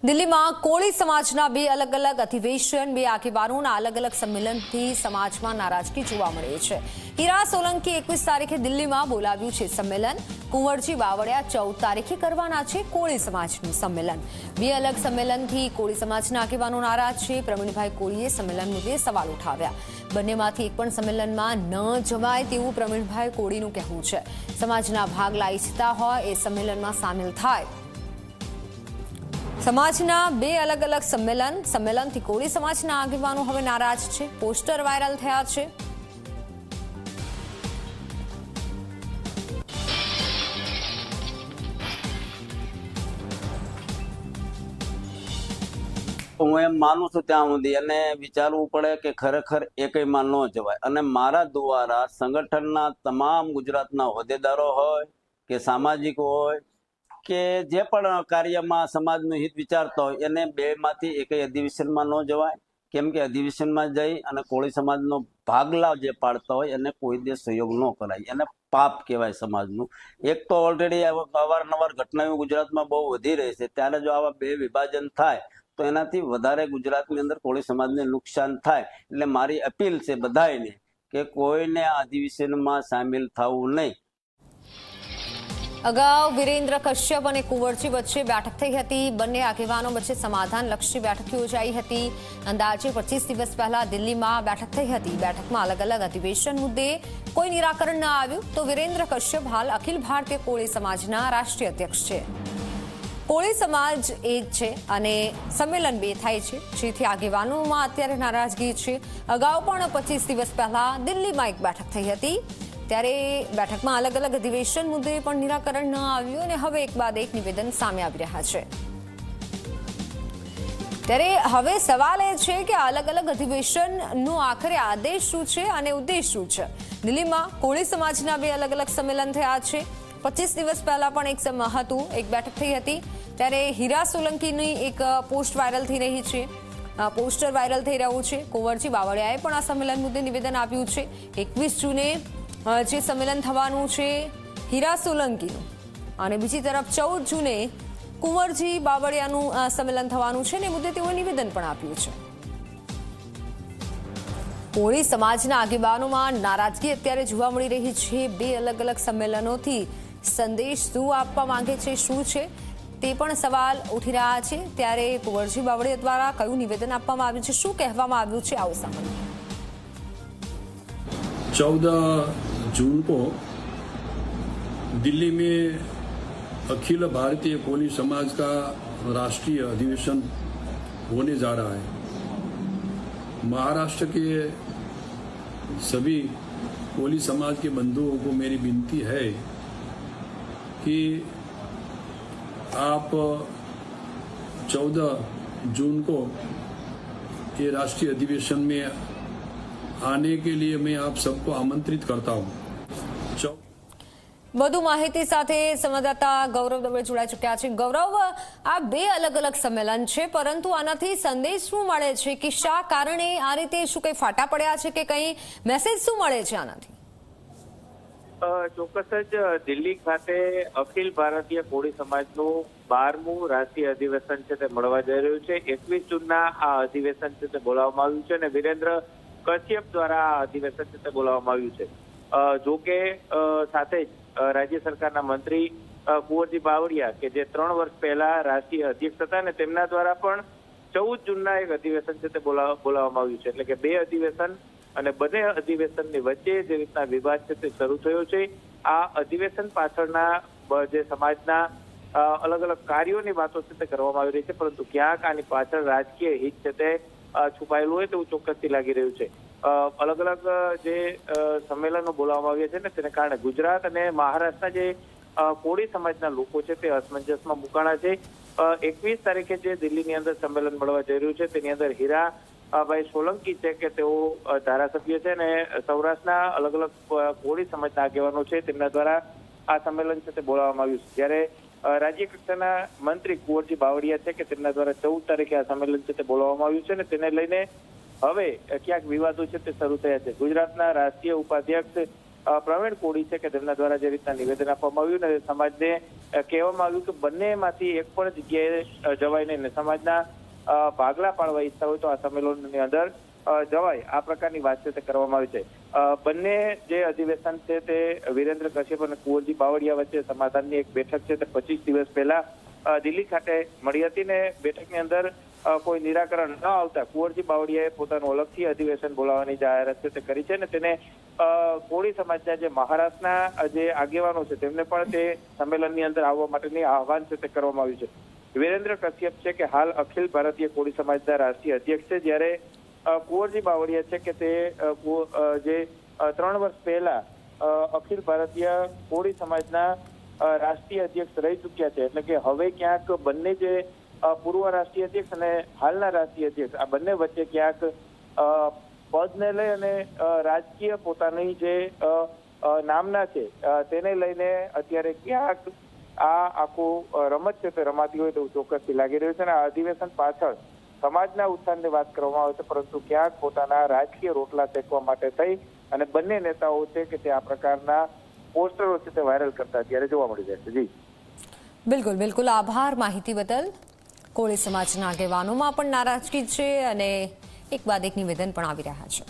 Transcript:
દિલ્હીમાં કોળી સમાજના બે અલગ અલગ અધિવેશન, બે આગેવાનોના અલગ અલગ સંમેલનથી સમાજમાં નારાજગી જોવા મળે છે. હીરા સોલંકી 21 તારીખે દિલ્હીમાં બોલાવ્યું છે સંમેલન. કુંવરજી બાવળિયા 14 તારીખે કરવાના છે કોળી સમાજનું સંમેલન. બે અલગ સંમેલનથી કોળી સમાજના આગેવાનો નારાજ છે. પ્રવીણભાઈ કોળીએ સંમેલન મુદ્દે સવાલ ઉઠાવ્યા. બંનેમાંથી એક પણ સંમેલનમાં ન જવાય તેવું પ્રવીણભાઈ કોળીનું કહેવું છે. સમાજના ભાગલા ઈચ્છતા હોય એ સંમેલનમાં સામેલ થાય. સમાજના બે અલગ અલગ સંમેલનથી કોળી સમાજના આગેવાનો હવે નારાજ છે. પોસ્ટર વાયરલ થયા છે. હું એમ માનું છું ત્યાં સુધી અને વિચારવું પડે કે ખરેખર એકયમાં ન જવાય. અને મારા દ્વારા સંગઠનના તમામ ગુજરાતના હોદ્દેદારો હોય કે સામાજિકો હોય કે જે પણ કાર્યમાં સમાજનું હિત વિચારતા હોય એને બેમાંથી એકય અધિવેશનમાં ન જવાય. કેમ કે અધિવેશનમાં જઈ અને કોળી સમાજનો ભાગલા જે પાડતા હોય એને કોઈ દે સહયોગ ન કરાય. એને પાપ કહેવાય સમાજનું. એક તો ઓલરેડી અવારનવાર ઘટનાઓ ગુજરાતમાં બહુ વધી રહી છે, ત્યારે જો આવા બે વિભાજન થાય તો એનાથી વધારે ગુજરાતની અંદર કોળી સમાજને નુકસાન થાય. એટલે મારી અપીલ છે બધાને કે કોઈને આ અધિવેશનમાં સામેલ થવું નહીં. અગાઉ વિરેન્દ્ર કશ્યપ અને કુંવરજી વચ્ચે બેઠક થઈ હતી. બંને આગેવાનો વચ્ચે સમાધાનલક્ષી બેઠક યોજાઈ હતી. અંદાજે 25 દિવસ પહેલા દિલ્હીમાં બેઠક થઈ હતી. બેઠકમાં અલગ અલગ અધિવેશન મુદ્દે કોઈ નિરાકરણ ન આવ્યું. તો વિરેન્દ્ર કશ્યપ હાલ અખિલ ભારતીય કોળી સમાજના રાષ્ટ્રીય અધ્યક્ષ છે. કોળી સમાજ એક છે અને સંમેલન બે થાય છે, જેથી આગેવાનોમાં અત્યારે નારાજગી છે. અગાઉ પણ 25 દિવસ પહેલા દિલ્હીમાં એક બેઠક થઈ હતી, ત્યારે બેઠકમાં અલગ અલગ અધિવેશન મુદ્દે પણ નિરાકરણ ન આવ્યું અને હવે એક બાદ એક નિવેદન સામે આવી રહ્યા છે. ત્યારે હવે સવાલ એ છે કે અલગ અલગ અધિવેશનનો આખરે આદેશ શું છે અને ઉદ્દેશ શું છે. દિલ્હીમાં કોળી સમાજના બે અલગ અલગ સંમેલન થયા છે. 25 દિવસ પહેલા પણ એક બેઠક થઈ હતી. ત્યારે હીરા સોલંકીની એક પોસ્ટ વાયરલ થઈ રહી છે. પોસ્ટર વાયરલ થઈ રહ્યું છે. કુંવરજી બાવળિયાએ પણ આ સંમેલન મુદ્દે નિવેદન આપ્યું છે. 21 જૂને જે સંમેલન થવાનું છે હીરા સોલંકીનું, અને બીજી તરફ 14 જૂને કુંવરજી બાવળિયાનું સંમેલન થવાનું છે, ને મુદ્દે તેઓએ નિવેદન પણ આપ્યું છે. કોળી સમાજના આગેવાનોમાં નારાજગી અત્યારે જોવા મળી રહી છે. બે અલગ અલગ સંમેલનોથી સંદેશ શું આપવા માંગે છે, શું છે તે પણ સવાલ ઉઠી રહ્યા છે. ત્યારે કુંવરજી બાવળિયા દ્વારા કયું નિવેદન આપવામાં આવ્યું છે, શું કહેવામાં આવ્યું છે, આવો સાંભળીએ. 14 जून को दिल्ली में अखिल भारतीय कोली समाज का राष्ट्रीय अधिवेशन होने जा रहा है. महाराष्ट्र के सभी कोली समाज के बंधुओं को मेरी विनती है कि आप 14 जून को ये राष्ट्रीय अधिवेशन में आने के लिए मैं आप सबको आमंत्रित करता हूं. વધુ માહિતી સાથે સંવાદદાતા ગૌરવ દવે જોડાઈ ચૂક્યા છે. ગૌરવ, આ બે અલગ અલગ સંમેલન છે, પરંતુ આનાથી સંદેશ શું મળે છે કે શા કારણે આ રીતે શું કંઈ ફાટા પડ્યા છે કે કંઈ મેસેજ શું મળે છે આનાથી? ચોક્કસ જ દિલ્હી ખાતે અખિલ ભારતીય કોળી સમાજનું 12મું રાષ્ટ્રીય અધિવેશન છે તે મળવા જઈ રહ્યું છે. 21 જૂનના આ અધિવેશન છે તે બોલાવવામાં આવ્યું છે અને વિરેન્દ્ર કશ્યપ દ્વારા આ અધિવેશન છે તે બોલાવવામાં આવ્યું છે. જો કે સાથે જ રાજ્ય સરકારના મંત્રી કુંવરજી બાવળિયા કે જે 3 વર્ષ પહેલા રાષ્ટ્રીય અધ્યક્ષ હતા ને તેમના દ્વારા પણ 14 જૂનના એક અધિવેશન છે તે બોલાવવામાં આવ્યું છે. એટલે કે બે અધિવેશન અને બંને અધિવેશનની વચ્ચે જે રીતના વિવાદ છે તે શરૂ થયો છે. આ અધિવેશન પાછળના જે સમાજના અલગ અલગ કાર્યોની વાતો છે તે કરવામાં આવી રહી છે, પરંતુ ક્યાંક આની પાછળ રાજકીય હિત છે તે છુપાયેલું હોય તેવું ચોક્કસથી લાગી રહ્યું છે. અલગ અલગ જે સંમેલનો બોલાવવામાં આવ્યા છે ને તેને કારણે ગુજરાત અને મહારાષ્ટ્રના જે કોળી સમાજના લોકો છે તે અસમંજસમાં મુકાણા છે. 21 તારીખે જે દિલ્હીની અંદર સંમેલન મળવા જઈ રહ્યું છે તેની અંદર હીરાભાઈ સોલંકી છે કે તેઓ ધારાસભ્ય છે અને સૌરાષ્ટ્રના અલગ અલગ કોળી સમાજના આગેવાનો છે તેમના દ્વારા આ સંમેલન છે તે બોલાવવામાં આવ્યું છે. જ્યારે રાજ્ય કક્ષાના મંત્રી કુંવરજી બાવળિયા છે કે તેમના દ્વારા 14 તારીખે આ સંમેલન છે તે બોલાવવામાં આવ્યું છે અને તેને લઈને હવે ક્યાંક વિવાદો છે તે શરૂ થયા છે. ગુજરાતના રાષ્ટ્રીય ઉપાધ્યક્ષ પ્રવીણ કોળી છે કે તેમના દ્વારા જે રીતના નિવેદન આપવામાં આવ્યું ને સમાજને કહેવામાં આવ્યું કે બંનેમાંથી એક પણ જગ્યાએ જવાય નહીં ને સમાજના ભાગલા પાડવા ઈચ્છતા હોય તો આ સંમેલનની અંદર જવાય, આ પ્રકારની વાત છે તે કરવામાં આવી છે. બંને જે અધિવેશન છે તે વિરેન્દ્ર કશ્યપ અને કુંવરજી બાવળિયા વચ્ચે સમાધાનની એક બેઠક છે તે 25 દિવસ પહેલા દિલ્હી ખાતે મળી હતી ને બેઠકની અંદર કોઈ નિરાકરણ ન આવતા કુંવરજી બાવળિયાએ પોતાનું અલગથી અધિવેશન બોલાવવાની જાહેરાત છે તે કરી છે ને તેને કોળી સમાજના જે મહારાષ્ટ્રના જે આગેવાનો છે તેમને પણ તે સંમેલનની અંદર આવવા માટેની આહવાન છે તે કરવામાં આવ્યું છે. વિરેન્દ્ર કશ્યપ છે કે હાલ અખિલ ભારતીય કોળી સમાજના રાષ્ટ્રીય અધ્યક્ષ છે, જ્યારે કુંવરજી બાવળિયા છે કે તે જે 3 વર્ષ પહેલા અખિલ ભારતીય કોળી સમાજના રાષ્ટ્રીય અધ્યક્ષ રહી ચૂક્યા છે. એટલે કે હવે ક્યાંક બંને જે પૂર્વ રાષ્ટ્રીય અધ્યક્ષ અને હાલના રાષ્ટ્રીય અધ્યક્ષ આ બંને વચ્ચે ક્યાંક પદને લઈ અને રાજકીય પોતાની જે નામના છે તેને લઈને અત્યારે ક્યાંક આ આખું રમત છે તે રમાતી હોય તેવું ચોક્કસથી લાગી રહ્યું છે. અને આ અધિવેશન પાછળ સમાજના ઉત્થાનની વાત કરવામાં આવે છે, પરંતુ ક્યાંક પોતાના રાજકીય રોટલા શેકવા માટે થઈ અને બંને નેતાઓ છે કે તે આ પ્રકારના પોસ્ટરો છે તે વાયરલ કરતા અત્યારે જોવા મળી જાય છે. જી બિલકુલ બિલકુલ, આભાર માહિતી બદલ. કોળી સમાજના આગેવાનોમાં પણ નારાજગી છે અને એક બાદ એક નિવેદન પણ આવી રહ્યા છે.